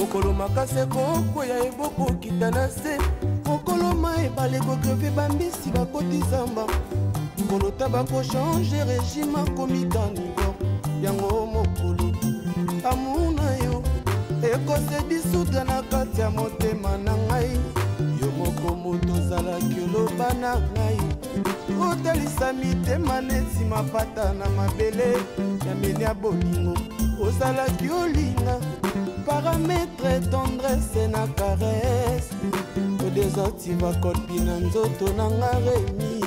mokolo makase kokwea eboko kita na se mokolo ma ebale kokreve bambisi bakoti zamba mokolo taba kochange régime akomi kanibor yango mokolo amuna yo ekose disudre na kati ya motema na ngai yo moko moto ozalaki oloba na ngai otalisa mitema neti mapata na mabele ya meni ya bolingo ozalaki olinga parametre tendresse na caresse odesantiva kolpi na nzoto na nga remi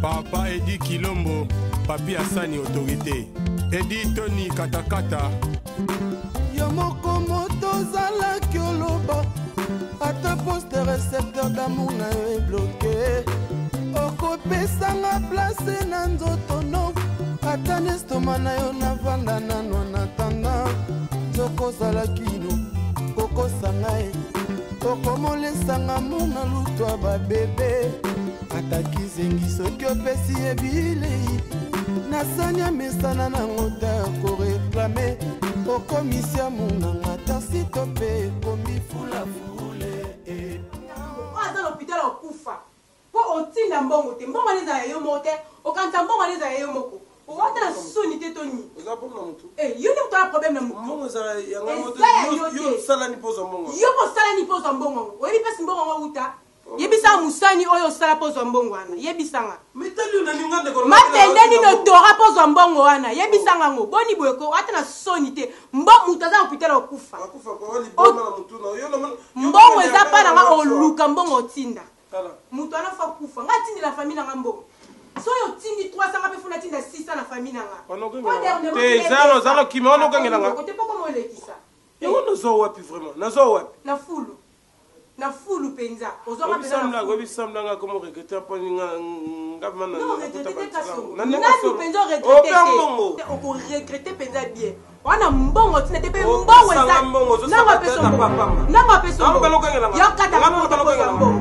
Papa Edi Kilombo Papi Asani autorité Edi Tony Katakata yo moko moto ozalaki oloba ata poste récepteur d'amour na yo ebloke okopesanga place na nzoto no ata nestoma na yo navanda nano na tanda zokozalaki no kokosanga ye okomolesanga muna lutwa babebe ataki zengi soki opesi ebilei nasanya mesana nango ta koreklame okomisia munanga tasi tope ekomi fulafule aza l'hôpital okufa po otinda mbongo te mbongo neza ya yo moko te okanta mbongo neza ya yo moko owata na soni te toni oza problème na mutu yo nde kutala problème na mutu mbongo eza yanga moto yo salani poza mbongo yo kosalani poza mbongo oyebi pesi mbongo ngo uta yebisanga musani oyo osala pozwa mbongo wana yebisanga matende nino tora pozwa mbongo wana yebisanga ngo boni boyeko ata na soni te mutu aza hôpital okufa mbongo eza mpa nanga oluka mbongo otinda mutu anafa kufa nga tindi na famille nanga mbongo so oyo tindi 300 nga mpe funa tinda 600 na famille nanga zalo kima wana okangelanga kote poko molekisa yango nazo wapi vraiment nazo wapi na fulu penza obisamla nga komo regrete mpo ngavimana okoregrete penza bien wana mbongo tina te mpe mbongo nanga apeso yokata mbongo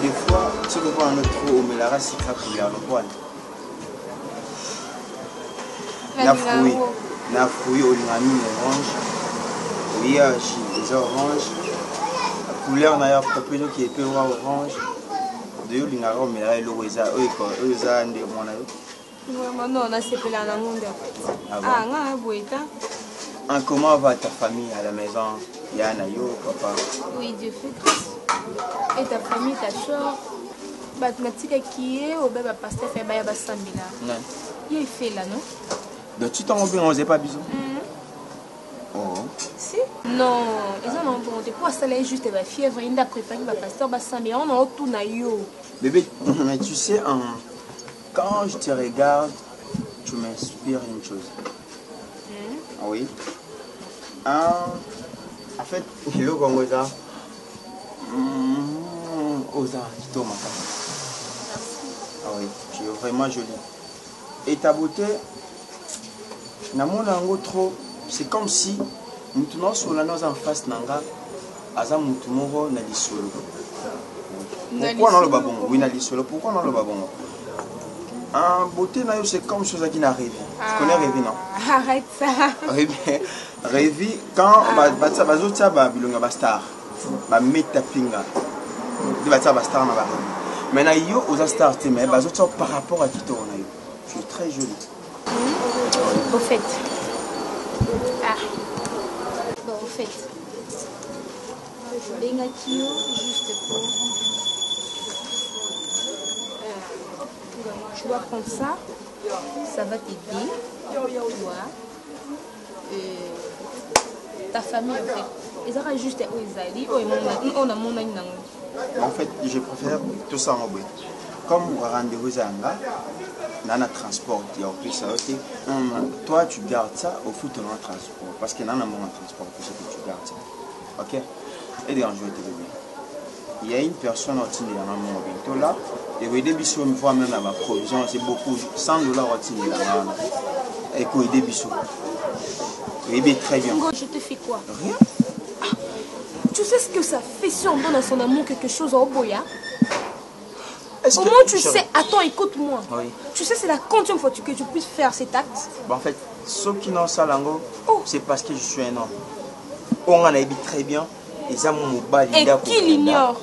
des fois, tu peux voir un autre trop, mais la race c'est pour le poil. Na fruit au lingami orange. Oui, j'ai des oranges. La couleur n'a pas peu qui est peu orange. De yo lingaro mais là le weza oza nde mona yo. Non, on a c'est là dans le monde. Ah, nga boita. Comment va ta famille à la maison? Yana yo papa. Oui, Dieu fait grâce. Et ta famille, ta soeur, tu m'as dit qui est au bébé pasteur fait bailler bas Sambila. Non. Il fait là, non? Donc tu t'en vas on faisait pas bisous. Oh. Si? Non, ils ont un bon. Pour ça là juste la fièvre, il a préparé bas pasteur bas Sambila. On a tout na yo. Bébé, mais tu sais, quand je te regarde, tu m'inspires une chose. Oui. En fait, le Congoza. Oza, ah oui, tu es vraiment jolie. Et ta beauté, c'est comme si nous sommes en face nanga, aza mutumoro na lisolo. Pourquoi non le babon? Oui, na lisolo. Pourquoi non le babon? En beauté, c'est comme chose qui n'a rêvé. Tu connais rêver, non? Arrête ça. Oui, mais rêver, quand ba star, ba meta pinga. Mais na yo aux stars mais par rapport à qui tu es très jolie. Au fait. Ah. Bon, au fait. Je vais juste pour. Tu dois prendre ça. Ça va t'aider. Toi. Ta famille en fait. Ils auraient juste on a mon ami. En fait, je préfère tout ça en boîte. Comme rendez-vous à un transport, toi tu gardes ça au foot dans le transport. Parce qu'il y a un moment de transport, pour ça que tu gardes ça. Ok? Et des enjeux de bébé. Il y a une personne au-dessus de la main là, et vous aidez bisous une fois même à ma provision, c'est beaucoup, $100 au-dessus de la main. Et vous aidez bisous. Vous aidez très bien. Je te fais quoi? Rien. Tu sais ce que ça fait si on donne à son amour quelque chose au boya? Au moins tu sais, attends, écoute-moi. Oui. Tu sais, c'est la quantième fois que tu puisses faire cet acte. En fait, ce qui n'ont ça, c'est parce que je suis un homme. On en a dit très bien. Et qui l'ignore?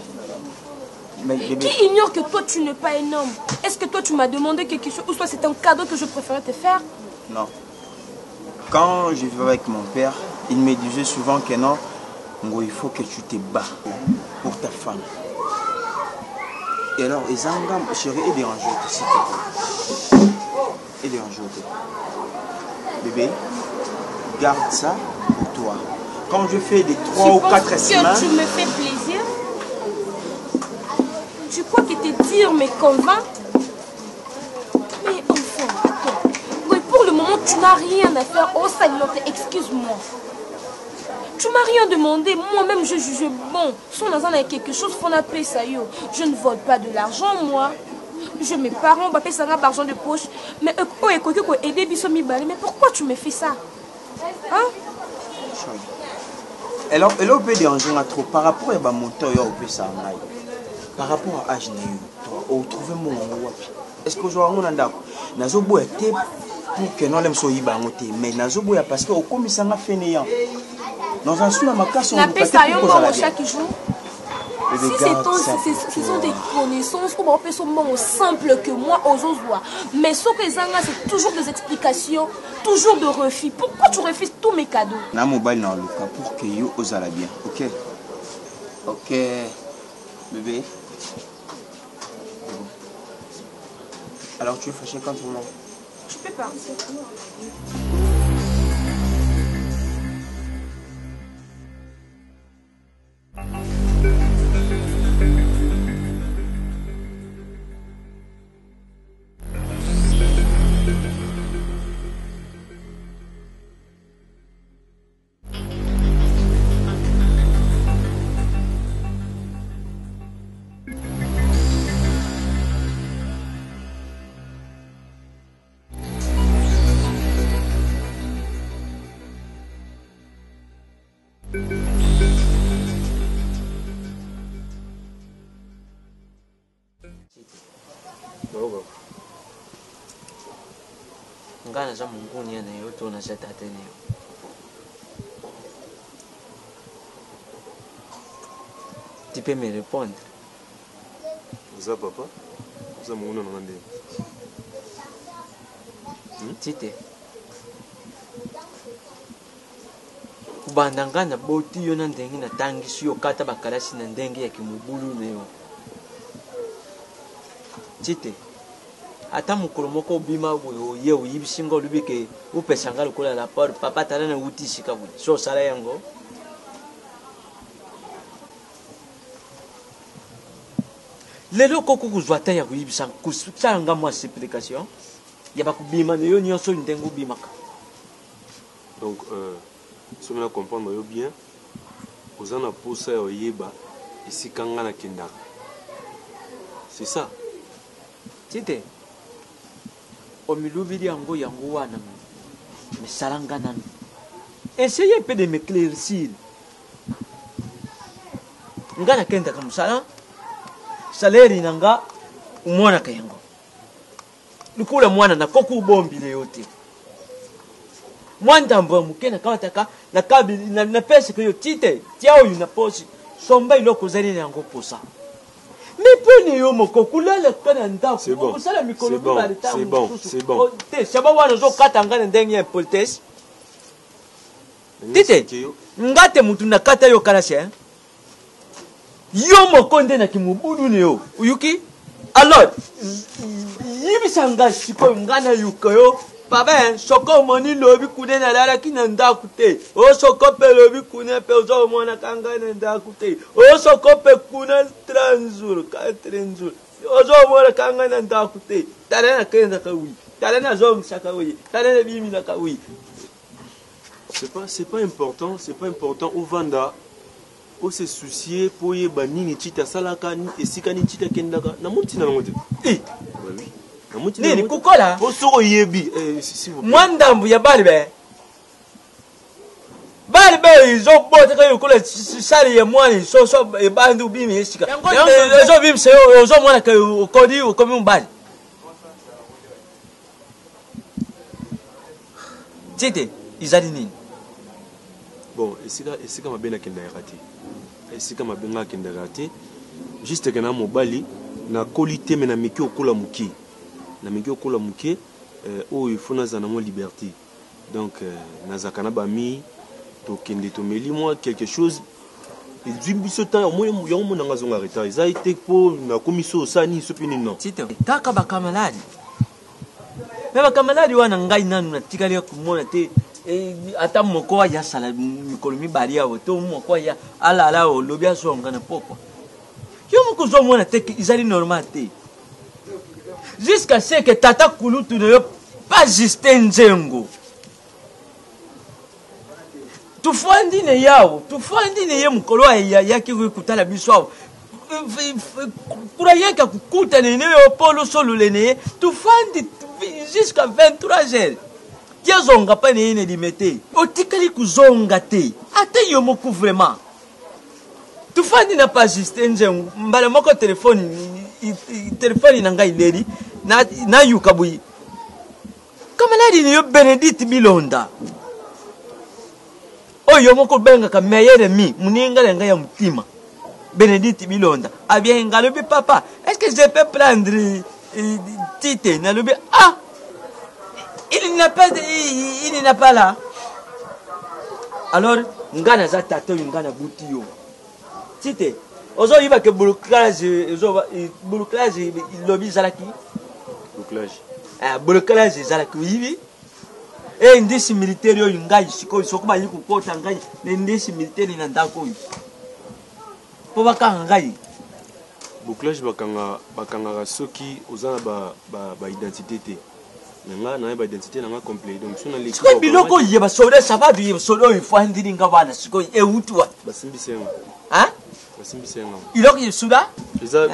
Qui ignore que toi tu n'es pas un homme? Est-ce que toi tu m'as demandé quelque chose ou soit c'est un cadeau que je préférais te faire? Non. Quand je vivais avec mon père, il me disait souvent que non, il faut que tu te bats pour ta femme. Et alors, Ezanga, chérie, et dérange s'il te plaît. Et dérange. Bébé, garde ça pour toi. Quand je fais des 3 ou 4 semaines... Tu me fais plaisir? Tu crois que te dire me convainc? Mais enfin, attends. Oui, pour le moment, tu n'as rien à faire. Oh, Salinote, excuse-moi. Tu m'as rien demandé. Moi-même, je juge bon. Si on a quelque chose, il faut appeler ça. Je ne vole pas de l'argent, moi. Mes parents ont payé ça d'argent de poche. Mais pourquoi tu me fais ça? Hein? Alors, elle peut déranger trop par rapport à mon temps, par rapport à l'âge, on trouve mon est-ce que je suis d'accord? Nazobo était pour que non l'aime soit mais Nazobo est parce que au commissariat fainéant. Dans un sous ma casse, on a fait ça chaque jour. Si ce sont des connaissances, comment on peut être simple que moi aux autres. Mais ce que c'est toujours des explications, toujours de refus. Pourquoi tu refuses tous mes cadeaux? Na mobile dans le cas pour que you ose la bien. Ok. Ok. Bébé. Alors tu es fâché quand tu m'en... Je peux pas. Ngana za Mungu ni na yote unazeta tena. Tu peux me répondre? Vous papa? Vous avez mon nom Tite. Kubandangana boti yo na ndengi na tangisi yo kata bakalasi na ndengi ya kimubulu neyo. Tite. Ata mukolo moko bima ye uyibisinga olubike upesanga lokola la part papa tala na utishika buli so sala yango lelo koko kuzwata ya kuyibisanga kusanga mo explication ya bakubima neyo nyonso ndengo bimaka. Donc si on comprendre yo bien ozana posa yo yeba ici kanga na kindaka. C'est ça. Tite. Omiluvili yango wana mesalangana. Essayez un peu de m'éclaircir. Ngana kenda kamusala saleri nanga umona kayango. Lukula mwana na koku bombi le yote. Mwanda mbo mukena kawataka na kabi na pesa ko yo Tite tiao yuna posi somba iloko zali yango posa. C'est bon, c'est bon, c'est bon. C'est bon, on katanga na ndenge politesse. Tite, ngate mutu na kata yo karashe. Yo mokonde na kimubulu ne yo. Uyuki? Alors, yibisanga siko ngana yuko papa soko moni lobi kune na dara kinanda kute o soko pe lobi kune pe ozo mona kanga nanda kute o soko pe kuna transul ka transul ozo mona kanga nanda kute dara na kenda kawi dara na zo msaka wi dara na bimi na kawi. C'est pas important, au vanda o se soucier pour yeba nini chita salaka ni esika ni chita kendaka na muti na ngote oui. Nini kukola osoko yebi mwandambu ya balibe ils ont beau que ça les moines sont et bandu bim et sika les gens bim c'est aux gens moi que au codi ou comme un bal tite izalini bon esika mabena kenda raté esika mabenga kenda raté juste que na mobali na qualité mais na miki okola muki na miki okola muki il faut na zanamo liberté donc nazakana bami to kende to meli moi quelque chose et du biso temps moi yo mo nanga zonga retard ça été pour na komiso sani so pini non tite kaka ba kamaladi mais ba kamaladi wana ngai nanu na tikali kumona te ata moko ya sala mikolo mibali yawo to moko ya ala o lobia songa na poko yo moko zo mona te izali normal te jusqu'à ce que tata kulutu ne pas juste nzengo tufandi ne yawo tufandi ne ye mukolo ya kikutala biso kura yeka kukuta ne yo polo solo ne tufandi jusqu'à 23h tiazonga pa ne ne limete otikali kuzonga te ate yo moko vraiment tufandi na pas juste nzengo mbala moko telefone na ngai leri na yukabuyi kamaladi ne yo Benedict Bilonda oyo moko benga ka meilleur ami muninga lenga ya mutima Benedict Bilonda abienga lobi papa est-ce que je peux prendre Tite na lobi ah il n'a pas là alors ngana za tato ngana butio Tite ozo yiba ke bulukage lobi zalaki bulukage zalaki yibi ndisi militaire oyo ngai sikoyo sokuba yiko kota ngai ndisi militaire na ndako oyo po bakanga ngai bouclage bakanga soki ozana ba identité te na ba identité na complet donc sona les sikoyo biloko yeba sore sabadu yeba solo ifo ndiri ngabana sikoyo utwa basimbisenga hein basimbisenga iloko yisuda eza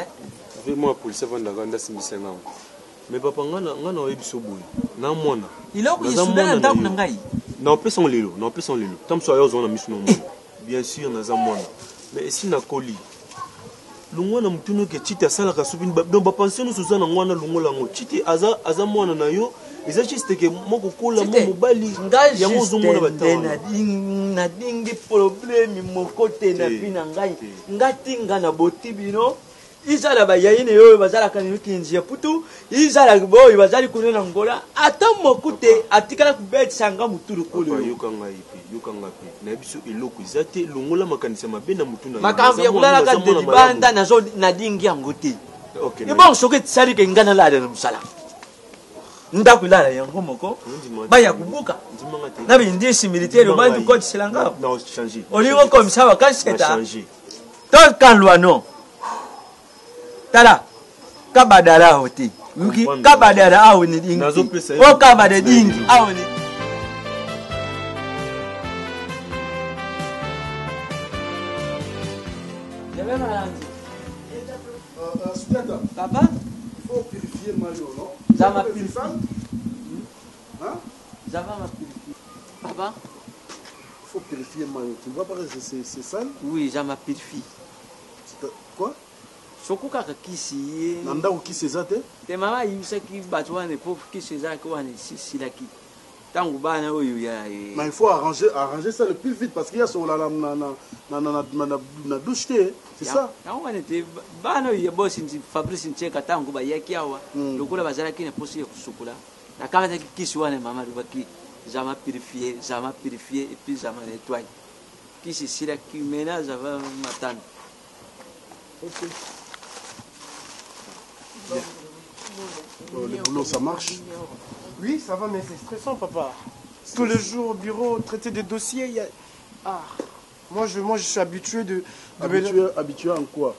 vraiment police vanda ganda simbisenga mais papa ngana oyebiso boye na mwana iloko yisuda na ndako na ngai na pesa lelo tam so ayo zona misu no bien sûr na za mwana mais si na koli lungwana mtuno ke Tite asala ka subini donc ba pension so na ngwana lungola ngo Tite aza mwana na yo eza juste ke moko kola mo mobali ya mozo mona batana na dingi problème moko te na bina ngai ngati ngana botibino izala bayine yo bazala kanyo kinjia putu izala boy bazali kunena ngola ata mokute atikala kubet sanga mutulu kolo yokanga pe na biso eloko izate longola makanisa mabena mutuna makambi ya kulala ka de banda nazo na dingi yango te okay bon soke tsali ke ngana la de musala nda kulala yango moko baya kubuka na bindisi militaire bandu ko tsilanga non changer olingo comme ça wa kanseta to kanlwa no tala kabadara hoti yuki kabadara awo ni dingi o kabadara dingi awo ni papa il faut purifier Mario, non? Ça m'a purifié. Hein? Ça va m'a purifié. Papa? Il faut purifier Mario. Tu ne vois pas que c'est sale? Oui, ça m'a purifié. Quoi? Soko kaka kisi. Nanda ou kisi zate? Te mama yimsa ki batwane pour kisi za ko wane silaki. Tangu bana oyo ya. Mais il faut arranger ça le plus vite parce qu'il y a sur la douche c'est ça. Tangu wane te bana oyo boss nti Fabrice Ncheka tangu ba yakiawa. Lokula bazala kine posi ya kusukula. Na kama ta kisi wane mama rubaki zama purifier et puis zama nettoyer. Kisi silaki mena za va matana. OK. Le boulot, ça marche? Oui, ça va, mais c'est stressant, papa. Tous les jours au bureau, traiter des dossiers, il y a... Ah, moi, je suis habitué de... Habitué en quoi?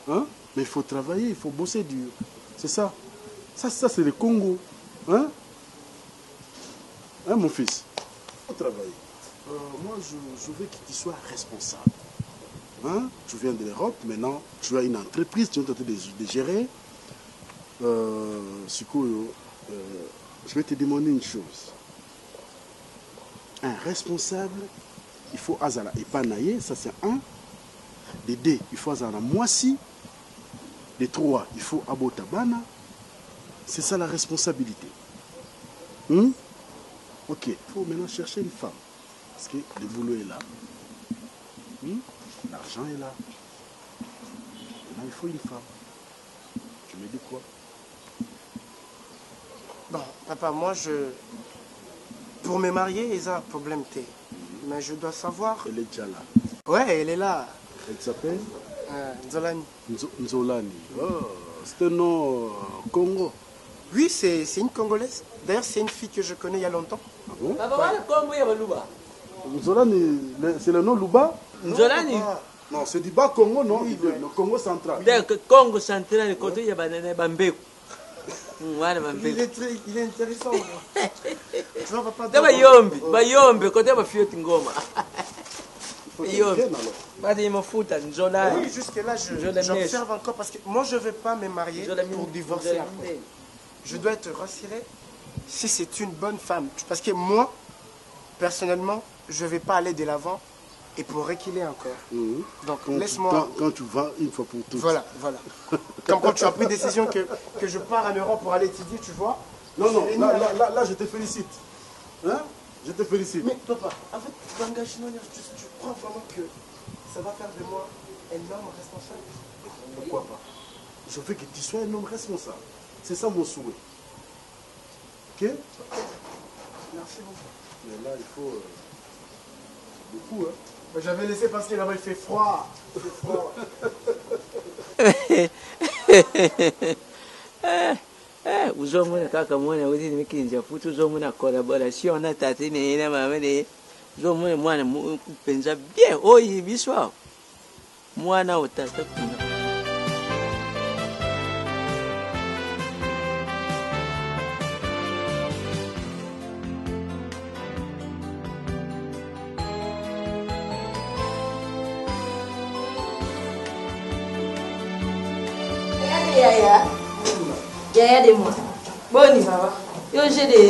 Hein? Mais il faut travailler, il faut bosser dur. C'est ça. Ça c'est le Congo. Hein? Hein, mon fils? Il faut travailler. Moi, je veux que tu sois responsable. Hein? Tu viens de l'Europe, maintenant, tu as une entreprise, tu es en train de gérer. Je vais te demander une chose. un responsable, il faut Azala et pas naïe, ça c'est un. De deux, il faut Azala Moisi. De trois, il faut Abotabana. C'est ça la responsabilité. Ok, il faut maintenant chercher une femme. Parce que le boulot est là. L'argent est là. Maintenant, il faut une femme. Tu me dis quoi? Bon, papa, moi, pour me marier, il y a un problème. Mais je dois savoir... Elle est déjà là. Ouais, elle est là. Elle s'appelle Nzolani. Nzolani. Oh, c'est un nom Congo. Oui, c'est une Congolaise. D'ailleurs, c'est une fille que je connais il y a longtemps. Ah bon? Nzolani, c'est le nom Luba? Nzolani? Non, c'est du bas Congo, non? Oui, le Congo central. Le Congo central, le côté, il y a banane bambé. Il est intéressant. Tu vois, papa. Bayombe, côté ma fille Ngoma. Oui, jusque-là, j'observe encore parce que moi, je ne vais pas me marier pour divorcer après. Je dois être rassuré si c'est une bonne femme. Parce que moi, personnellement, je ne vais pas aller de l'avant et pour reculer encore. Donc, laisse-moi... Quand tu vas une fois pour toutes. Voilà. Comme quand tu as pris décision que je pars en Europe pour aller étudier, tu vois. Non, là, je te félicite. Hein? Je te félicite. Mais papa, en fait, l'engagement, tu crois vraiment que ça va faire de moi un homme responsable? Pourquoi pas? Je veux que tu sois un homme responsable. C'est ça mon souhait. Ok? Merci beaucoup. Mais là, il faut... beaucoup, hein? J'avais laissé parce que là-bas, il fait froid. Uzomuna kaka mwana uzi mikinja futu uzomuna collaboration na tati ne ina mama ne uzomuna mwana kupenza bien oyi biswa mwana utata kuna Yaya de moi. Bonne maman. Yo j'ai des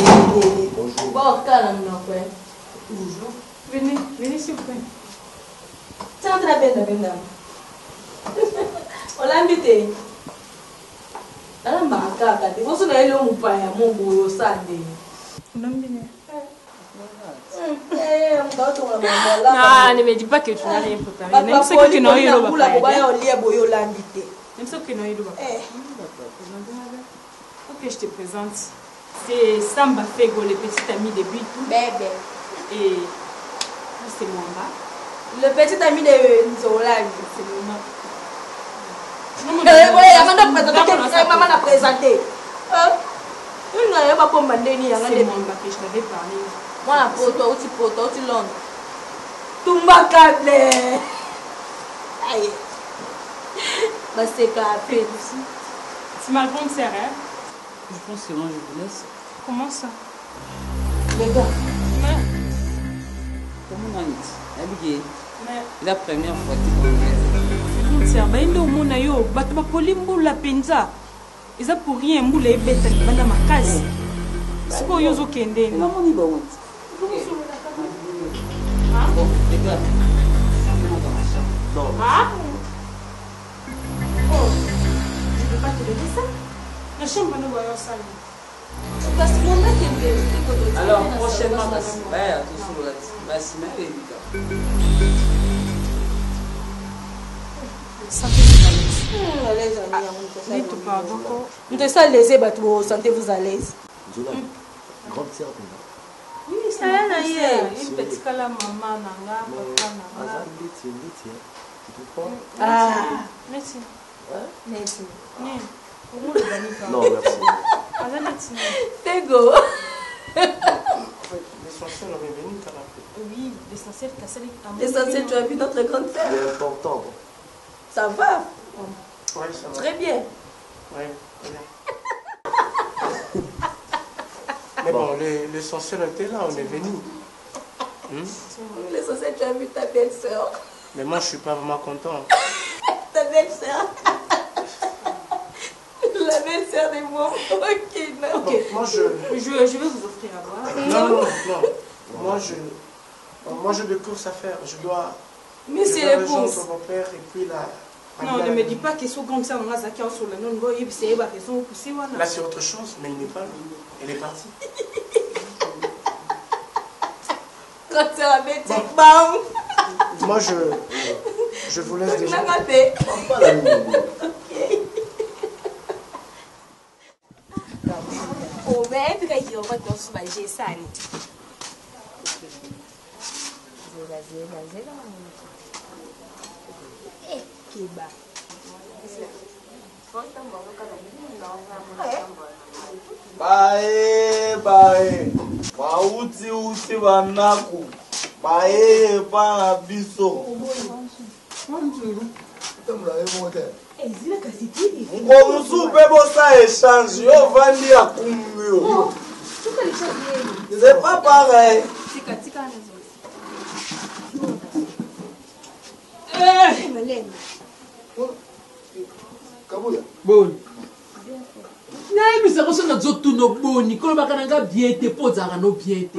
bon calme non quoi. Bonjour. Venez s'il vous plaît. C'est très bien madame. On l'a invité. Ala makaka de vous na ile mupaya mungu yo sande. Unambine. Ah, ne me dis pas que tu n'as rien préparé. Même ce que tu n'as eu le Même ce que tu n'as eu le Ok, je te présente. C'est Samba Fego, le petit ami de Bitou. Bébé. Et c'est Mwamba. Le petit ami de Nzolani. C'est Mwamba. Maman l'a présenté. C'est Mwamba que je t'avais parlé. Moi, la poto, tu Londres. Tumba Kable. Aïe. Bah, c'est café aussi. C'est ma grande sœur, hein? Je pense que moi je vous laisse. Comment ça? Les gars. Comment on a dit? Mais la première fois grande sœur, bah il est au monde yo, bah tu vas coller la penza. Ils a pour rien moule et bête qui va dans ma case. C'est quoi yo zo kende? Non, on y va. Bon, les gars. Non. Ah? Oh, je peux pas te donner ça. La chambre nous voyons ça. Alors, prochainement, tout sur la semaine et santé vous à l'aise. Grande sœur, oui, ça là, une petite cala maman, nanga, papa, nanga. Ah, merci. merci. Non, merci. Tego. L'essentiel, on est venu, oui, l'essentiel, L'essentiel, tu as vu notre grande sœur. C'est important. Ça va? Oui, ça va. Très bien. Oui, très bien. Mais bon, l'essentiel était là, on est venu. L'essentiel, tu as vu ta belle-sœur. Mais moi, je ne suis pas vraiment content. Ta belle-sœur. La belle-sœur des mots. Ok, non. Ok, moi, je vais vous offrir à boire. Non. Moi, j'ai des courses à faire. Je dois... Mais c'est les courses. Mon père et puis la... Non, ne me dis pas qu'ils sont comme ça. Là, c'est autre chose, mais il n'est pas là. Elle est partie. Quand tu as bêté, bam! Moi, je vous laisse déjà. Oh, mais puis quand il va consommer ça. Kiba. Bae. Uti banaku. Bae pa biso. Ngomusu bebo sa échange yo vandi ya kumbio. C'est pas pareil. Kabuya. Boni. Nayebisa koso na zotu no boni kolobaka nanga bien te po zaka no bien te.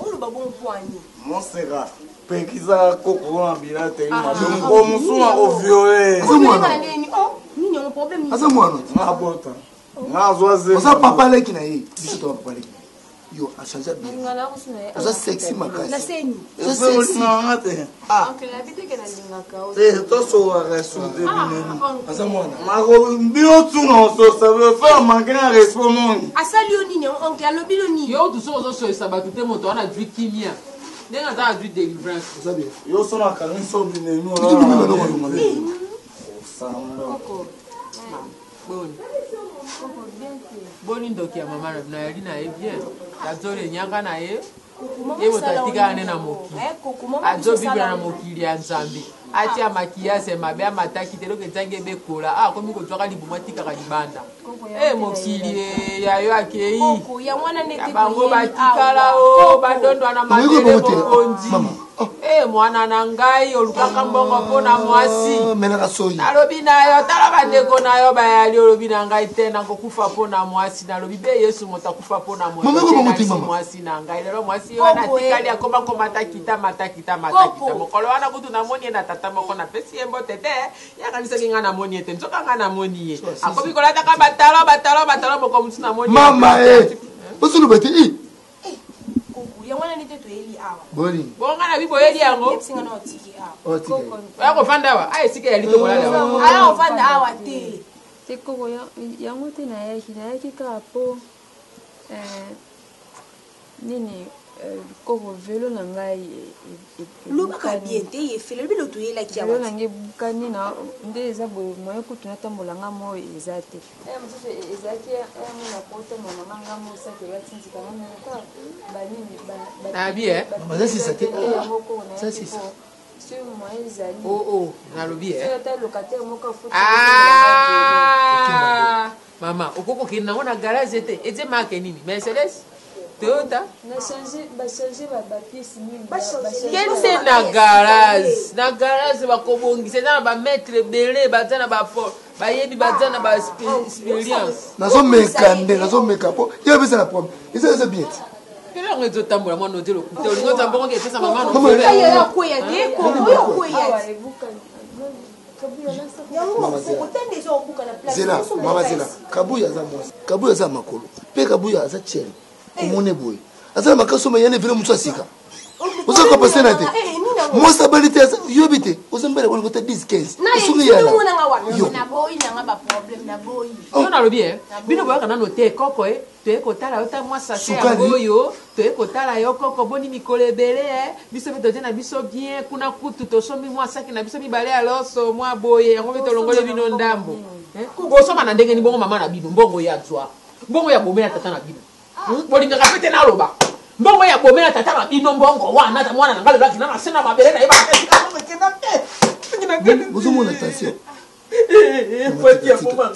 Oloba bon poani. Monsera. Pekiza koko na bilate ma ngo musuma ko violer. Nini on problème. Asa mwana. Ngabota. Ngazwaze. Osa papa leki na ye. Biso to papa leki. Yo, a changé bien. Osa sexy makasi. La seni. Osa sexy ngate. Oncle la bite ke na lingaka. To so wa resude bineni. Asa mwana. Mako bio tuna so ça veut faire manquer un respect. Asali onini oncle alobi loni. Yo tu so so sabatu te moto ana du kimia. Nenga za du délivrance. Osa bien. Yo so na kalin so bineni. Boni ndoki ya mama na yali na ye bien. Tazole nyanga na ye. Yebo tatika ane na moki. Azo bibla na mokili ya Nzambi. Ati ya makiase mabe mataki telo ke tange be kola. Komi ko twaka libuma tika ka libanda. Mokili ya yo akei. Ya mwana nete. Bango batikala o badondo na matele bokonzi. Mwana na ngai olukaka mbongo pona mwasi. Menaka soyi. Nalobi na yo tala bandeko na yo bayali olobi na ngai tena kokufa pona mwasi nalobi be Yesu moto akufa pona mwasi na ngai lelo mwasi wana tikali akoma matakita mokolo wana kutu na moni na tata moko na pesi embo tete ya kanisa kinga na moni ete nzoka nga na moni ye akobi kolata ka batalo moko mutu na moni mama osulu beti yangwana nite to eli awa boni bonga na bibo eli yango singa na otiki awa otiki ya ko fanda wa ai sike ya lito kolala ala ofanda awa te tekoko yango te na yaki kaka po nini koko velo na ngai lobaka bien te ye fele bilo to yela ki awa velo na ngai bukani na nde eza boye moye kutu natambola nga mo eza te mosusu ezalaki mona pota mama nga mo sake batinzika ngameka banini bazasisa te zasisa sur moye ezali nalobi ata locataire moko mama okokokende nango na garage te eze make nini Mercedes Toyota bachange bapiese nini kende na garage bakobongisa eza na bametre ebele baza na bayebi baza na baexperience nazomeka po yebisa na problème eza bien te kele yango ezotambola mwana ozelo kute olingo tambongo epesa mama zela mama zela kabuya aza mwasi kabuya aza makolo mpe kabuya aza tiele omone boye aza na makasi omayane vile mosu asika oza kapasena te mwasi abali te yobi te ozambela kolingo te 10-15 osungi yala yo nalobi bino boyoka nano te koko toye kotala yo ta mwasi ase yango oyo toye kotala yo koko boni mikolo ebele biso mpe totie na biso bien kuna kutu tosombi mwasaki na biso mibale ya loso mwa boye yango mpe tolongole bino ndambo bosoma na ndenge ni bongo mama na bino mbongo ya zwa mbongo ya bomela tata na bino bolingaka mpe te naloba mbongo ya bomela tata na bino mbongo wana mwana na ngai lolaki na nasena mabele na ye bakekenda te bozomona attention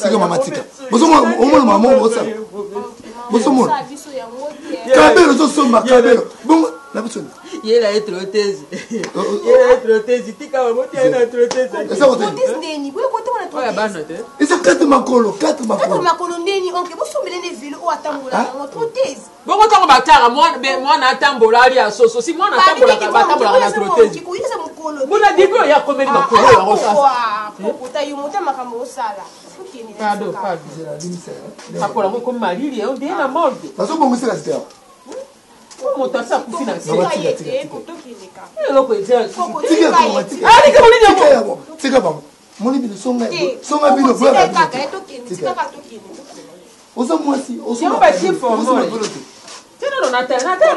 tika mama tika bozomona mama osa bozomona kabelo ozosomba kabelo bongo na biso yela etrotezi tika mamoti aye na trotezi ndeni boye kote wana Et ça 4 makolo, 4 makolo. 4 makolo ndeni onke bo sombele ne ville o atambola na trotteuse. Bongo tango batara mwana atambola ali asoso si mwana atambola na trotteuse. Kuyisa mukolo. Bona dibio ya komeli makolo ya rosa. Pota yumuta makambo osala. Pardon. Akola mo comme malili on dit na morgue. Parce que bongo c'est la star. Moto asa kufinancer. Tika bango. Moni bino songa bino boya kaka tika oza mwasi oza basi formo tena no na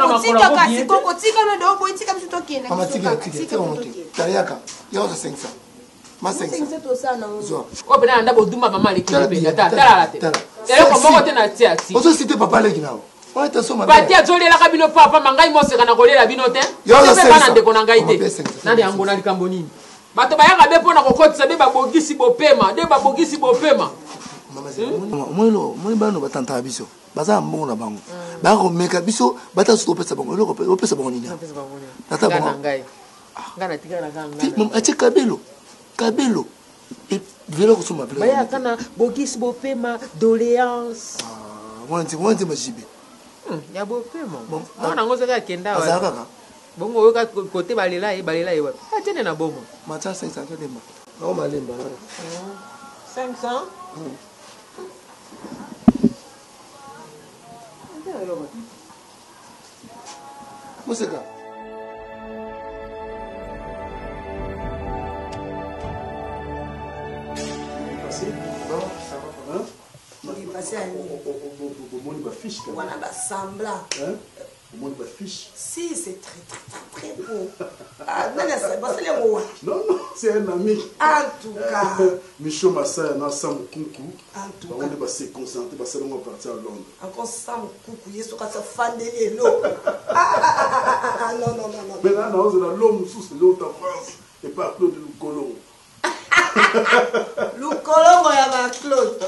makolo ko bien koko tika no do boy tika biso tokene mama tika tariaka ya oza 500 ma 500 to sana zo ko bena anda boduma mama lekile be tala ere ko moko tena tia ozo citer papa leki nawo on est soma batia zolela ka bino papa mangai moseka na kolela bino te te bana ndeko na ngai te nani yango na likambo nini bato bayaka be pona kokotisa be babogisi bopema moni bano batanta biso baza mbongo na bango bakomeka biso bata suto pesa bango eloko opesa bango nini tata bango ngana tika na ngana ache kabelo et velo kusoma velo bayaka na bogisi bopema doléance wanti majibe ya bopema mwana ngozo ka kenda wa azaka bongo oyoka kote balela wapi atene na bomo macha 500 lemba na malemba 500 Musika Si, c'est très beau. Non, c'est un ami. En tout cas. Michaud Massa, on a Sam Kunku. En tout cas. On va se concentrer parce qu'on va partir à Londres. Encore Sam Kunku, il est sur sa fan de l'eau. Non. Mais là, on a l'homme sous l'autre en France et pas Claude Loukolon. Loukolon, il y a Claude.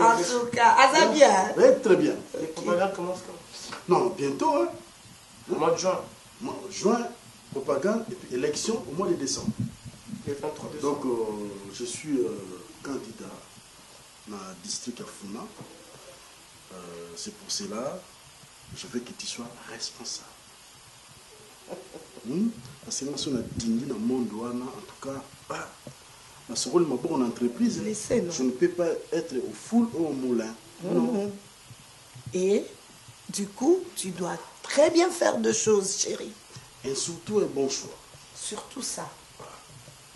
En tout cas, Azabia. Très bien. Les propagandes commencent quand? Non, bientôt. Hein? Au mois de juin. Juin, propagande et puis élection au mois de décembre. Le 23 décembre. Donc, je suis candidat dans le district à Funa. C'est pour cela je veux que tu sois responsable. Parce que si on a digné dans le monde, en tout cas, dans ce rôle, ma bonne entreprise, je ne peux pas être au foule ou au moulin. Non. Et du coup, tu dois très bien faire deux choses, chérie. Et surtout un bon choix. Surtout ça.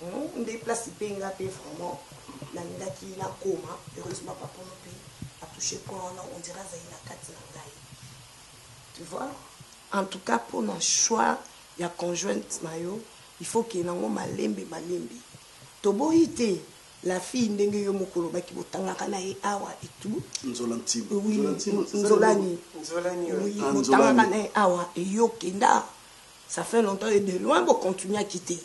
On déplace Penga vraiment. Nandaki na coma. Heureusement, papa mon pays a touché point. On dira Zaina Katinangai. Tu vois? En tout cas, pour notre choix, il y a conjointe Mayo. Il faut qu'il y ait un malembe. Toboïté. La fille ndenge yo mokolo baki botangaka na ye awa et tout. Nzolantine. Oui, Nzolani. Oui, botangaka na ye awa et yo kenda. Ça fait longtemps et de loin pour continuer à quitter.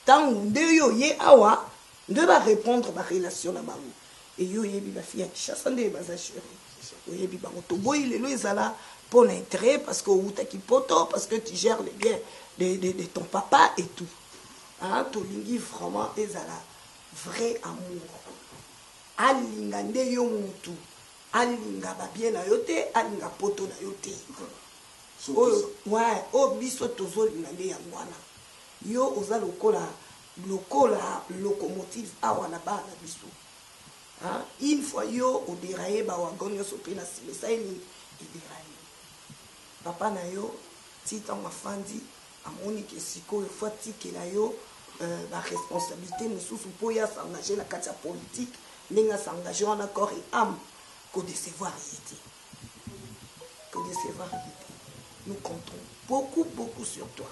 Tant de yo ye awa, de va répondre à la relation na bango. Et yo yebi la fille qui chasse ndé baza chérie. Yo yebi bango to boy lelo ezala pour l'intérêt parce que ou ta ki poto parce que tu gères les biens de ton papa et tout. Hein, to lingi vraiment ezala vrai amour. Alinga nde yo mutu. Alinga ba bien na yote, alinga poto na yote. Ouais, o biso tozolinga nde yangwana. Yo oza lokola locomotive awa na ba na biso. Hein? Une fois yo o déraillé ba wagon yo sopi na sime ça il déraillé. Papa na yo tita mafandi amoni ke siko yo fois tikela yo la responsabilité mosusu pour ya s'engager la carte politique n'enga s'engager en accord et âme qu'au décevoir nous comptons beaucoup sur toi.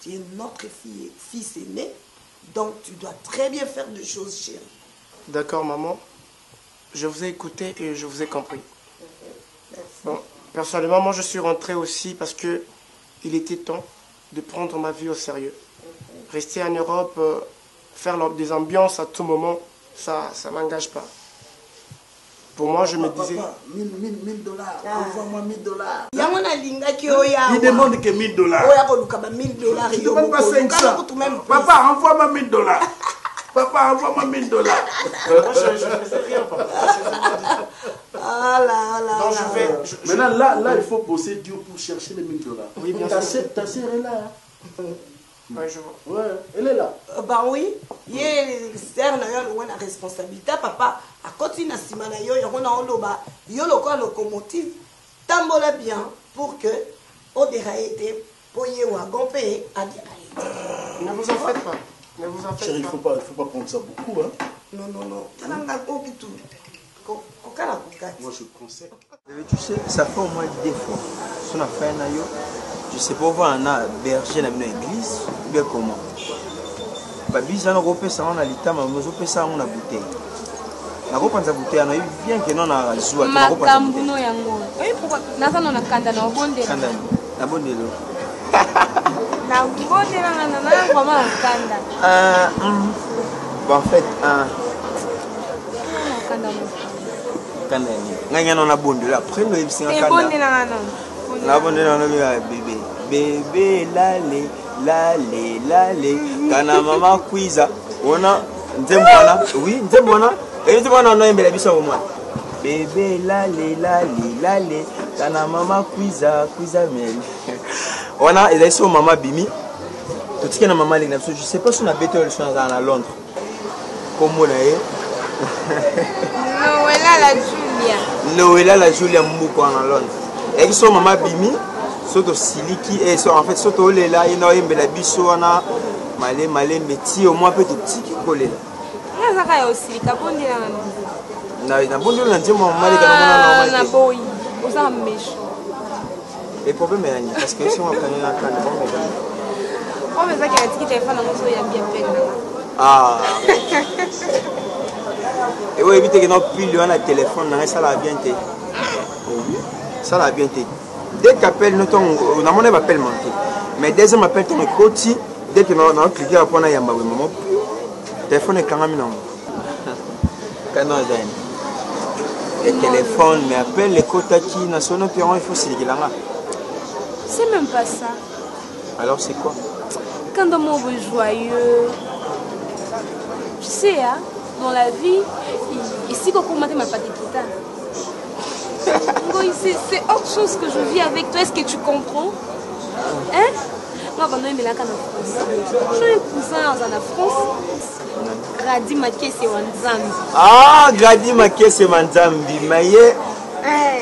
Tu es notre fils aîné, donc tu dois très bien faire des choses, chérie. D'accord, maman, je vous ai écouté et je vous ai compris. Bon, personnellement, moi je suis rentré aussi parce que il était temps de prendre ma vie au sérieux. Rester en Europe, faire des ambiances à tout moment, ça ne m'engage pas. Pour moi, je me disais... Papa, 1000 dollars, envoie-moi 1000 dollars. Il demande que 1000 dollars. Il ne demande pas 500. Papa, envoie-moi 1000 dollars. Papa, envoie-moi $1000. Moi, je faisais rien, papa. Ah là là. Donc, je vais. Maintenant, là, il faut bosser dur pour chercher les $1000. Oui, bien ta sûr. Ta sœur est là. Ouais, je vois. Ouais, elle est là. Bah oui, il y a une responsabilité. Papa, à côté de Simana, il y a une locomotive. Tambola bien pour que au déraillé pour y wagon payer à déraillé. Ne vous en faites pas. Ne vous en faites Chérie, pas. il faut pas prendre ça beaucoup, hein. Non. Moi, je conseille. Tu sais, ça fait au moins 2 fois. Si on a fait un aïe, je sais pas, on a berger dans l'église, ou bien comment. Babi, ça n'a pas ça, on a l'état, mais on a pas ça, on a bouteille. Na ko panza bouteille, on a eu bien que non a joie, na ko panza bouteille. Makambuno yango. Oui, pourquoi nasa na kanda na bondela. Kanda. Na bondelo. Na bondela na vraiment kanda. Bon, en fait, kanda nganya non na bondelo après no ebisi na kanda. Et bondela non. Na bondela no bébé. Bébé lale kana mama kwiza. Ona nzembona, oui, nzembona. Et tu vois, on a un bel habit au moins. Bébé, lale, kana maman cuisa mel. On a, et là, c'est maman Bimi. Tout ce qui est maman, je sais pas si on a bêté le soin à Londres. Comme on a Noëlla la Julia Mouko en Londres. Et qui sont maman Bimi, surtout Siliki, et en fait, surtout là, il y a un bel habit, on a malé, métier, au moins un peu de petit qui collait. Na bondi na ndimo mali kana na boy oza méchant. Le problème est là parce que si on prend la canne on me ça qui a dit téléphone na so ya bien peine. Ah. Et oui, éviter que non plus lui on a téléphone na ça la bien té. Ça la bien té. Dès qu'appelle nous on a mon appel manqué. Mais deuxième appel ton côté dès que on a cliqué pour na yamba maman. Téléphone est quand même non. Le téléphone, mais appelle les Kotaki nationaux, il faut s'y dire. C'est même pas ça. Alors c'est quoi? Quand on est joyeux, tu sais, hein, dans la vie, ici quand on m'a pas d'écouter. C'est autre chose que je vis avec toi. Est-ce que tu comprends? Hein? Moi, quand on est là, quand on est en France, je suis un cousin en France. Gradi Makese Wanzambi. Ah, Gradi Makese Wanzambi. Maïe.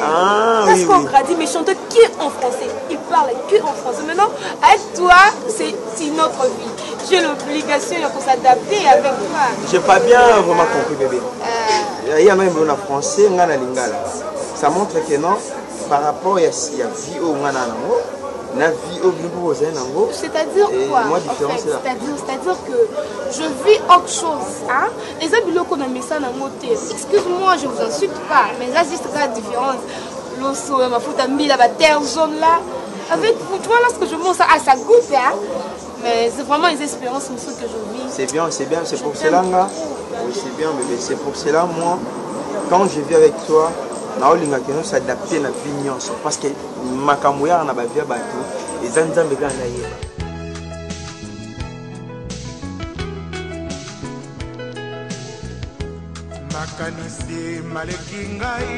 Ah, parce qu'on Gradi, mais chanteur qui est en français. Il parle que en français. Maintenant, avec toi, c'est une autre vie. J'ai l'obligation de s'adapter avec toi. Je n'ai pas bien vraiment compris, bébé. Il y a même un français, on a lingala. Ça montre que non, par rapport à la vie où on a la vie au niveau où c'est-à-dire quoi? Moi, différence, en fait, c'est-à-dire que je vis autre chose. Hein? Les amis qu'on a mis ça dans mon thé. Excuse-moi, je ne vous insulte pas, mais là, juste la différence. L'osso, ma faute à mis la terre jaune là. Avec vous, tu vois, lorsque je mange ça, ça goûte. Hein? Mais c'est vraiment les expériences que je vis. C'est bien, c'est pour cela, là. Oui, c'est bien, bébé. C'est pour cela, moi, quand je vis avec toi, on s'adapter à la vie parce que ma camouya n'a pas vu à bateau et zanzan me gagne ailleurs. Makanisi maleki ngai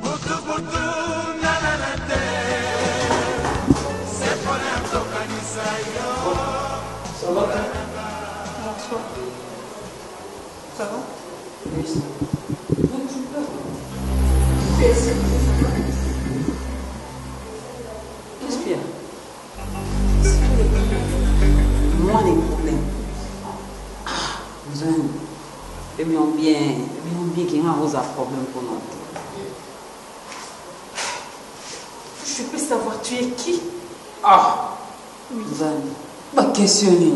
butu nanana te c'est pour tokanisa yo. Ça va? Bonsoir. Ça va? Oui. Qu'est-ce qu'il y a? Moi, les problèmes. Ah, vous avez bien qu'il y a un problème pour nous. Je peux savoir, tu es qui? Ah! Vous avez pas questionné.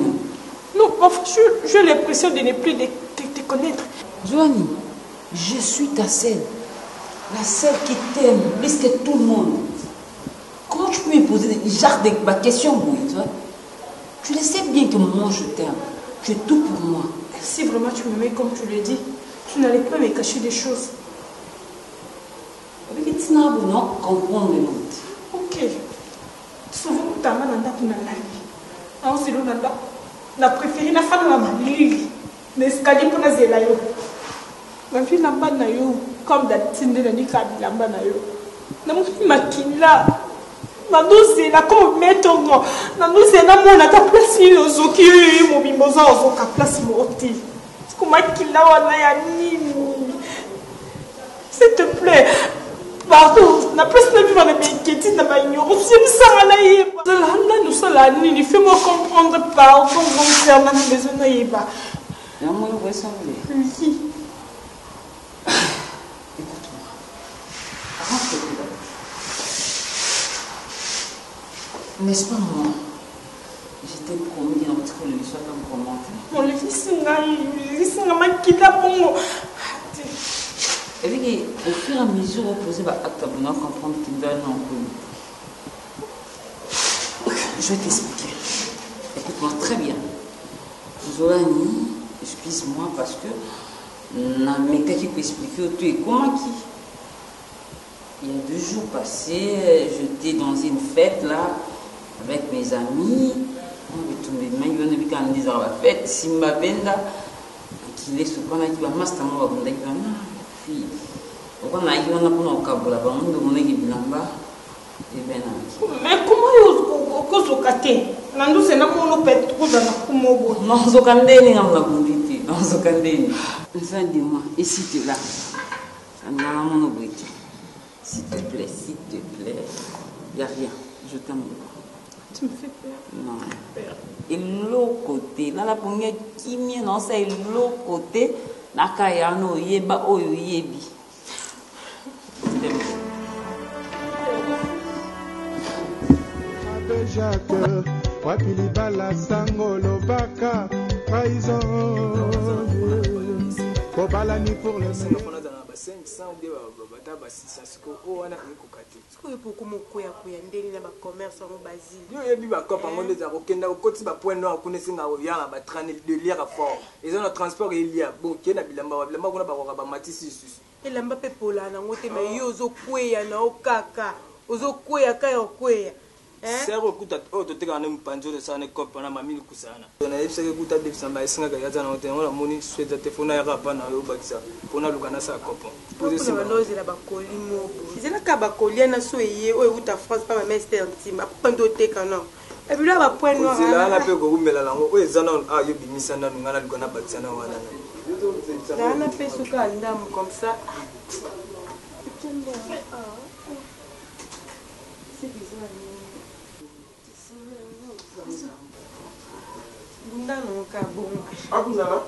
Non, enfin, j'ai l'impression de ne plus te connaître. Joanie, je suis ta sœur. La sœur qui t'aime plus que tout le monde. Comment tu peux me poser des genres de questions, tu vois? Tu le sais bien que moi je t'aime. Tu es tout pour moi. Si vraiment tu m'aimais comme tu le dis, tu n'allais pas me cacher des choses. Avec tu n'as pas comprendre le monde. Ok. Souvent, tu as mal à la vie. na préféré na fana na malili na escalier pour na zela yo na fi lamba na yo comme d'habitude na ni lamba na yo na mo makila na dozela comme mettre moi na dozela mona ta place yo zoki yo mo bimboza ozoka place mo oti makila wana ya nini s'il te plaît pardon na place na vivre na m'inquiétude na ignorance ça na yeba là nous ça la nini fais-moi comprendre pardon mon frère na besoin na yeba na moi je veux sembler oui n'est-ce pas moi? Je t'ai promis dans votre religion comme commentaire. Mon le fils m'a quitté pour et puis, au fur et à mesure, vous posez votre acte pour comprendre qu'il doit non plus. Je vais t'expliquer. Écoute-moi très bien. Zolani, excuse-moi parce que n'a même qui peut expliquer tout et comment qui. Il y a 2 jours passés, j'étais dans une fête là. Avec mes amis, on est tombé de main, on a vu quand on disait la fête, si ma benda, qui est ce qu'on a dit, master, on va dire, puis, on a dit, on a pris un câble là-bas, on a dit, et bien, mais comment est-ce que vous avez Nando c'est pas mon père trop dans la kumobo. Non, zokandeni ngam la bunditi. Non, zokandeni. Enfin, dis-moi, et s'il te plaît, ça n'a pas mon obéité. S'il te plaît, il n'y a rien. Je t'aime. Tu me fais peur. Non. Et l'autre côté, là, la première qui m'y non, c'est l'autre côté, Nakayano yeba oyo yebi. Jacques, Wapili Bala Sango Lobaka, trahison. Kobalani pour le Siko wana ekokate. Siko epoko mokoya koya ndeli na ba commerce en Basile. Yo yebi ba kopa ngonde za kokenda okoti ba point noir kunesinga oyanga ba train de lire fort. Ils ont le transport elia. Bon, kena bilamba kuna ba ba matisi susu. Elamba pepola na ngote me yo zo kweya na okaka. Ozo kweya ka yo kweya. Sero kuta toteka na mpanzo de sana kopa na mamili kusana. Na yebisa ke kuta de samba esinga ka yaza na hotel ngona moni sweta telefona ya rapa na yo bakisa. Pona lukana sa kopa. Pour ça balozi la bakoli mobo. Izela ka bakoli na so eye o uta France pa ma mestre intime. Pando teka non. Et puis là ba point noir. Zela na pe ko rumela lango o ezana a yo bimisa na ngana lukana bakisa na wana na. Dana pe suka ndamu comme ça. C'est bizarre. Bundano ka bonga. Abundana.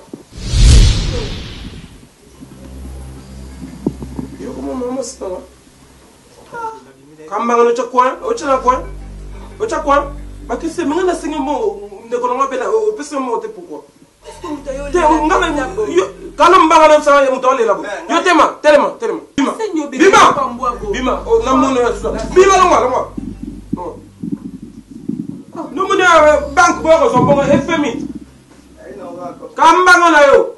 Yo como mama stala. Kamba ngalo chakwa, ochana kwa. Ochakwa. Bakise mengana singa mo ndeko nga pela o pesa mo te pourquoi. Te ngana yo kana mbanga na sa ya mutole labo. Yo tema, telema. Bima, o namuno ya so. Bima longwa. No mo na bank bo ko so bo FMI. Kamba ngana yo.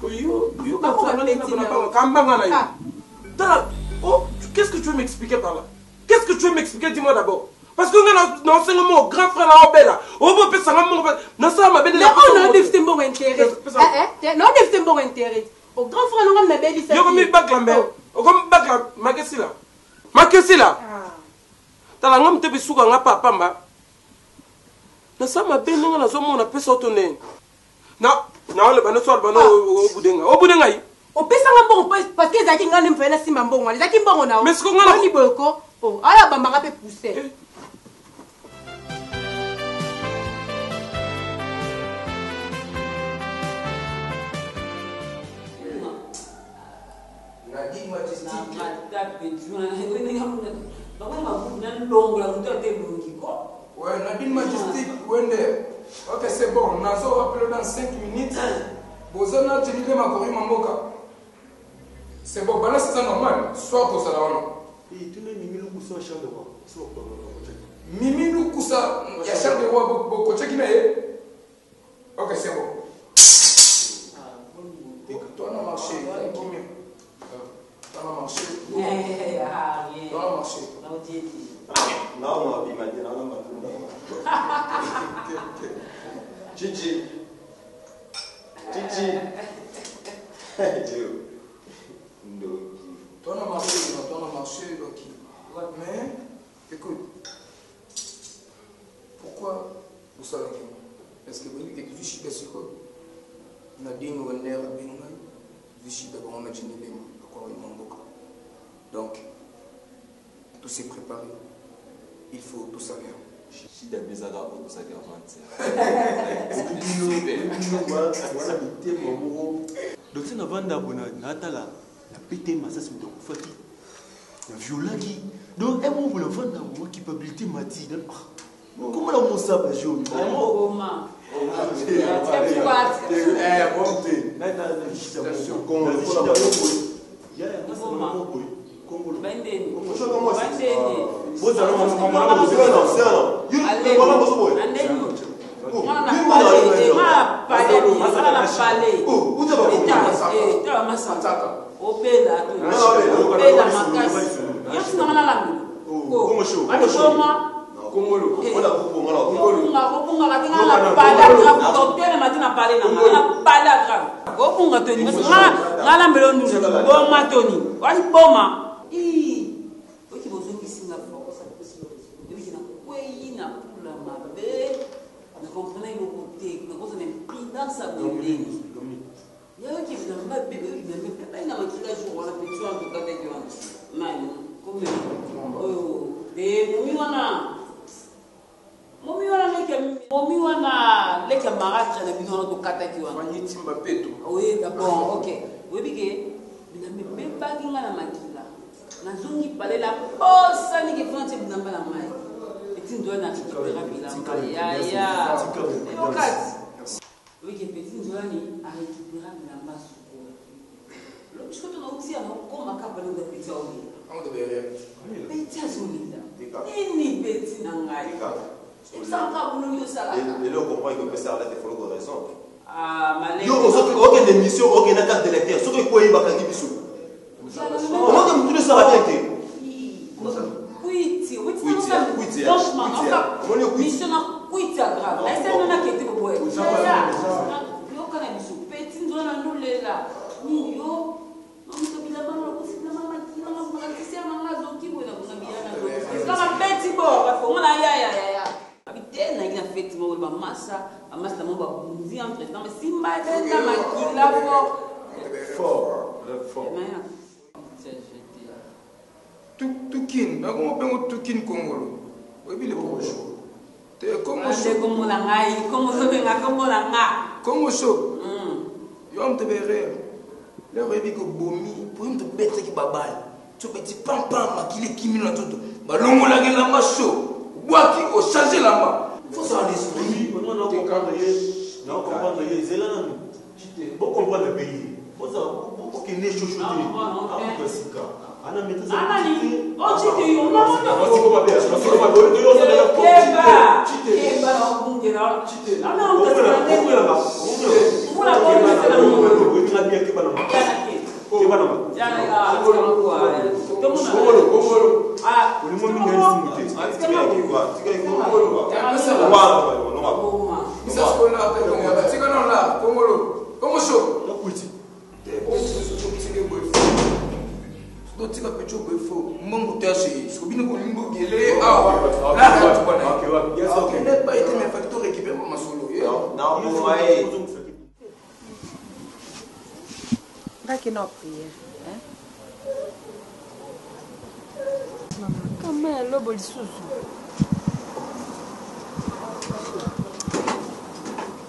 Yo kamba ngana yo. Dara, oh, qu'est-ce que tu veux m'expliquer par là? Qu'est-ce que tu veux m'expliquer? Dis-moi d'abord. Parce que on a enseignement grand frère là au bella. On peut pas ça non ça m'a bien. Mais on a des bon intérêt. Non des bon intérêt. Au grand frère on a belle ça. Yo comme bac lambert. Comme bac la makesi là. Tala ngam te bisuka ngapa pamba. Na ça m'a bien ngana so mona pesa otone. Na le bano so bano o budenga yi. O pesa ngam parce que zaki ngane mfela simba mbongo. Zaki mbongo na. Mais ce qu'on ngana ni boko. Oh, aya bamba ngape pousser. Ouais, Nadine Majestic, Wende. Ok, c'est bon. Nazo appelé dans 5 minutes. Bozana, tu dis ma corrie Mamboka. C'est bon, balance ça normal. Soit pour ça là. Et tu mets Mimi Lukusa, chef de roi. Mimi Lukusa, il y a chef de roi, beaucoup de qui n'est. Ok, c'est bon. Toi, on a marché. Toi, on a marché. Toi, on a marché. Non, non, il m'a dit, non, non, non. Chichi. Chichi. Toi, on a marché, Loki. Mais, écoute, pourquoi vous savez que est-ce que vous avez vu si c'est quoi? On a dit nous on est à Benga, vu si d'abord on a dit nous encore une mamboka. Donc, tout s'est préparé. Il faut tout savoir. Si tu as besoin de ça, donc c'est une vente d'abonnés. Natala, la pété ma ça c'est donc fatigué. La violaki. Donc elle m'ouvre le vent d'amour qui peut bliter ma tige. Comment la mon sabre jaune? Comment? Momi wana leke maratre na bino to kata ki wana. Fani timba peto. Oui, d'accord, OK. Oui bige, bina me beba kinga na makila. Na zongi pale la posa ni ke fante binamba na mai. Eti ndo na tikipera bilamba. Ya. Okati. Oui ke petit ndo ni a récupérer bilamba suko. Lo bisko to na utia na koma ka pale ndo petit oli. On devait rien. Petit azolinda. Nini petit na ngai. Et là, on comprend que ça a des follow de raison. Ah, malais. Yo, aucune émission, aucune carte d'électeur. Ce que quoi, il va gagner bisou. Comment tu me dis ça va bien? Oui, franchement, enfin, mission na kuiti grave. Est-ce que na kete bobo? Yo kana bisou. Petit ndo na nulela. Ni yo. Mamto bila mama kusina mama kina mama kisia mama zoki bona kuna biana. Kama petit bo, parce que on a ya. Habité na ina fête mo ba massa mo ba bunzi en président mais si ma tenda makila fort. Tukin, na como pengo tukin Congolo. Obi le bonjour. Te como so como la ngai, como so venga como la nga. Como so. Yo am te verre. Le rebi ko bomi, pour me bête ki babal. Tu petit pam makile kimi na toto. Balongo la ngela maso. Waki au changer la main. Il faut savoir l'esprit. On a comprendre les élans. Pour comprendre le pays. Pour savoir pourquoi qu'il est chouchouté.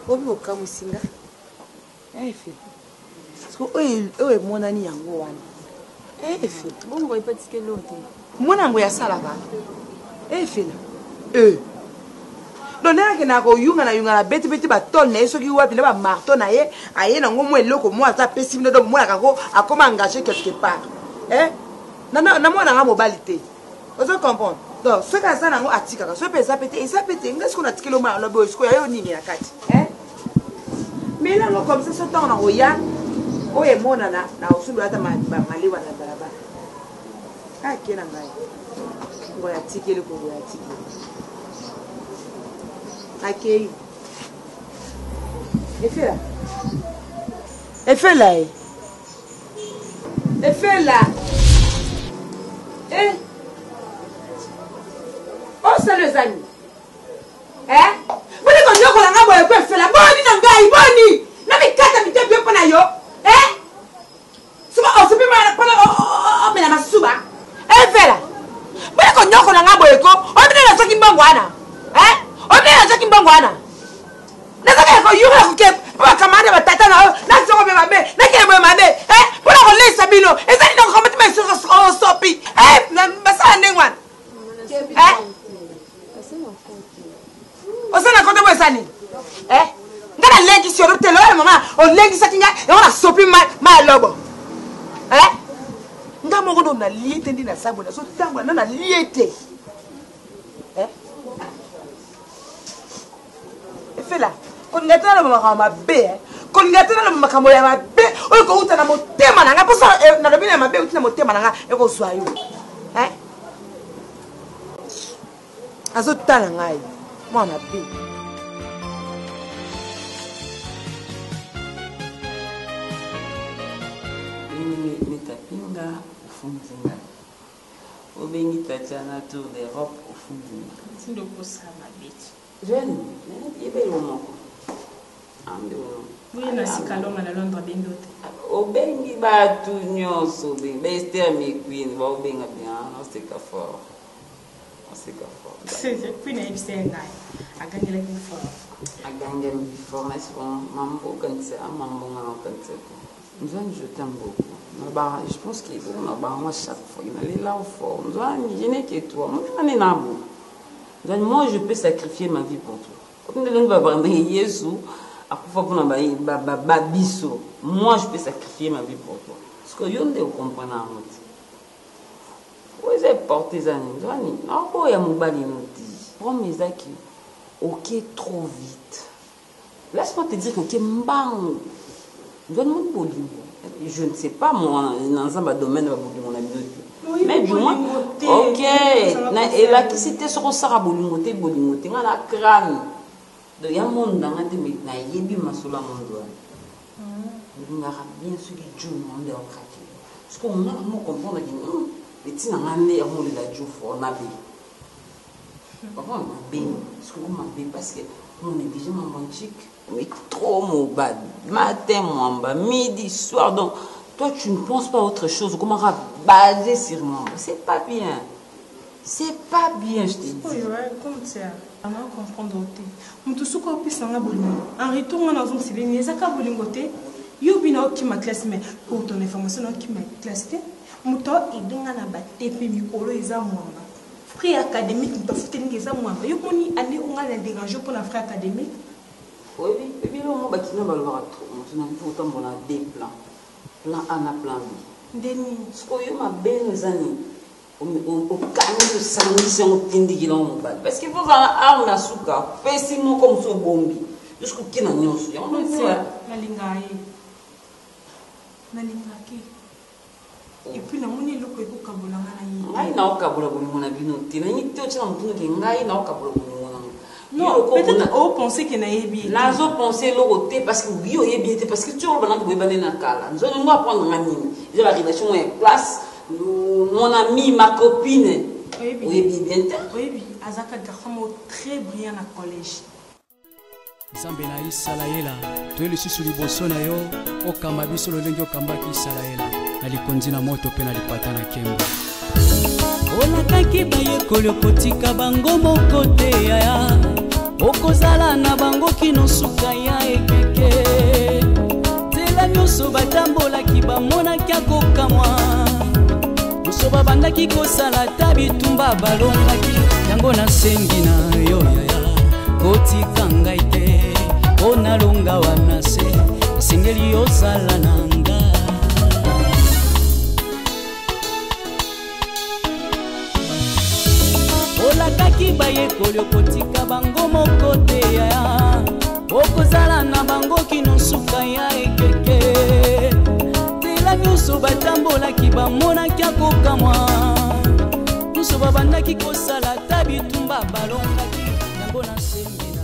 obi okamusinga efe so oye monani yango wana efe bongo epatike lote monango ya sala ba efe na donc ndenge na koyunga na beti batone na ye soki wapi na bamarto na ye aye nango mwa eloko mwa aza apesi bino donc mwana kango akoma engagé quelque part na mwana nga mobali te ozo comprendre donc soki aza nango atikaka so mpe eza pete nga sikoyo natikeli omwana lobi oyo sikoyo yayo nini na kati mais nango comme ça so ntango na koya oyo emonana na osulu ata malewa na balabala ake na ngai ngo yatikeli kongo yatikeli akei Efela. Efela. Efela. Eh? Oh, c'est les amis. Eh? Vous dites qu'on y a qu'on a un peu fait la bonne, bonne. Non, mais quand tu as bien pour yo. Eh? Suba, oh, c'est plus mal. Oh, mais la masuba. Efela. Vous dites qu'on y a qu'on a un peu écho. On est dans ce qui m'envoie. Eh? On est dans ce qui m'envoie. Nataka ko yura ko ba kamande ba tata na na so be mabe na ke be mabe pour la relais sabino et ça donc comment tu me stopi na basa ndengwan o sana ko to be sani ngana lengi sur le télé maman on lengi satinga et on a stopi ma lobo ngamo ko na liete ndi na sabo na so tangwa na liete fela kongatana le makama be kongatana le makamo ya mabe o ko uta na motema na ngapo sa na lobi na mabe uta na motema na nga e ko swa yo azo tala ngai mwana be ni tapinga ufunzinga obengi tatiana tour d'Europe ufunzinga sindo kusama bichi jeune ibe moko ande oui na sikalonga na Londres bendote obengi batu nyonso bester mi queen ba obenga bien oseka fort c'est queen ebsenga agangela ki fort agangela ki formation mambo kanse mambo ngana kanse je t'aime beaucoup je pense qu'il moi chaque fois il est là au fort je n'ai que toi moi je peux sacrifier ma vie pour toi moi je peux sacrifier ma vie pour toi parce que yo nde comprendre vous êtes portés amis il y a mobali noti promets qui OK trop vite laisse-moi te dire que OK mbang donne-moi bolingo je ne sais pas moi dans un domaine va bolingo na bino mais du moins OK et là qui c'était sur sara bolingo te ngana crâne de ya monde dans te na yebi masula mondo ngara bien sûr que Dieu monde au craquer parce qu'on a comment comprendre que les tina ngane on le la Dieu fort na bi papa m'a bien parce que m'a bien parce que on est déjà romantique mais trop mobile matin mwamba midi soir donc toi tu ne penses pas à autre chose comment baser sur moi c'est pas bien je te dis oui comme ça on va comprendre te mutu suko pisanga bolingo en retour on a zong sileni ezaka bolingo te yo bino ki ma classe mais pour ton information ki ma classe te muto idinga na batepe mikolo eza mwamba frère académique muto futelinga eza mwamba yo koni ane on a déranger pour la frère académique. Oui, et puis là, on va quitter le ballon. On a des plans. Plan A, plan B. Ce que je m'appelle les années, au calme de sanction, parce qu'il faut avoir un arme à souka, pessimo comme ce bombi. Jusqu'au qui n'a rien su. On le sait. Et puis, la monnaie, le coup, non, peut-être on pensait qu'il y a bien. Là, on pensait l'autre parce que oui, il y a bien parce que tu as bien na kala. Nous allons apprendre la mine. J'ai la relation en place. Mon ami, ma copine. Oui, bien. Oui, Azaka garçon très brillant à collège. Zambela isalaela. Tu es le sous liboso na yo. Okamba biso lo lengi okamba ki isalaela. Na likonzi na moto pe na lipata na kemba. Olakaki bayekoli okotika bango moko te yaya okozala na bango kino suka ya ekeke nzela nyonso batambolaki bamonaki akokamwa nyonso babandaki kosala ta bitumba balongaki yango nasengi na yo yaya kotika ngai te mpo nalonga wana se esengeli yozala na olakaki bayekoli okotika bango moko te yaya okozala na bango kino suka ya ekeke nzela nyonso batambolaki bamonaki akokamwa nyonso babandaki kosala ta bitumba balongaki yango nasengi